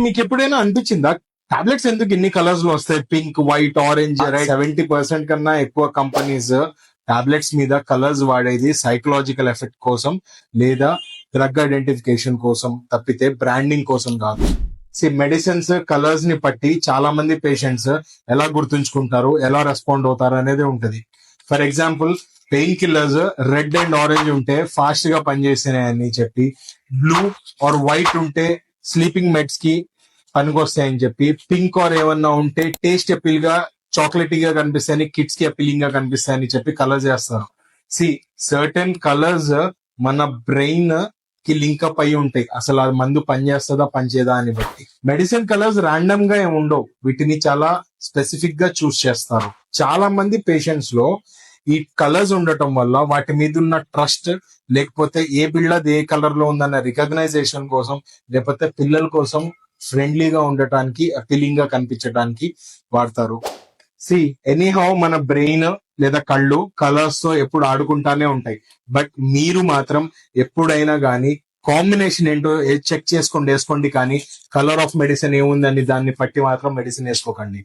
మీకు ఎప్పుడైనా అనిపించిందా టాబ్లెట్స్ ఎందుకు ఇన్ని కలర్స్ లో వస్తాయి? Pink, white, orange, red. 70% కన్నా ఎక్కువ కంపెనీస్ టాబ్లెట్స్ మీద కలర్స్ వాడేది సైకలాజికల్ ఎఫెక్ట్ కోసం లేదా డ్రగ్ ఐడెంటిఫికేషన్ కోసం తప్పితే బ్రాండింగ్ కోసం కాదు. మెడిసిన్స్ కలర్స్ ని బట్టి చాలా మంది పేషెంట్స్ ఎలా గుర్తుంచుకుంటారు, ఎలా రెస్పాండ్ అవుతారు అనేది ఉంటది. For example, pain killers red and orange ఉంటే ఫాస్ట్ గా పనిచేస్తున్నాయని చెప్పి, బ్లూ ఆర్ వైట్ ఉంటే స్లీపింగ్ మెడ్స్ కి పనికొస్తాయని చెప్పి, పింక్ ఆర్ ఏమన్నా ఉంటే టేస్ట్ అపీల్ గా చాక్లెటీ గా కనిపిస్తాయని, కిడ్స్ కి అపీలింగ్ గా కనిపిస్తాయని చెప్పి కలర్స్ చేస్తారు. సర్టెన్ కలర్స్ మన బ్రెయిన్ కి లింకప్ అయి ఉంటాయి. అసలు అది మందు పనిచేస్తుందా పనిచేయదా అని బట్టి. మెడిసిన్ కలర్స్ ర్యాండమ్ గా ఏమి ఉండవు, వీటిని చాలా స్పెసిఫిక్ గా చూస్ చేస్తారు. చాలా మంది పేషెంట్స్ లో ఈ కలర్స్ ఉండటం వల్ల వాటి మీద ఉన్న ట్రస్ట్, లేకపోతే ఏ బిళ్ళ ఏ కలర్ లో ఉందన్న రికగ్నైజేషన్ కోసం, లేకపోతే పిల్లల కోసం ఫ్రెండ్లీగా ఉండటానికి, అపీలింగ్ గా కనిపించడానికి వాడతారు. ఎనీహౌ మన బ్రెయిన్ లేదా కళ్ళు కలర్స్ తో ఎప్పుడు ఆడుకుంటానే ఉంటాయి. బట్ మీరు మాత్రం ఎప్పుడైనా గానీ కాంబినేషన్ ఏంటో చెక్ చేసుకోండి, వేసుకోండి. కానీ కలర్ ఆఫ్ మెడిసిన్ ఏముందని దాన్ని బట్టి మాత్రం మెడిసిన్ వేసుకోకండి.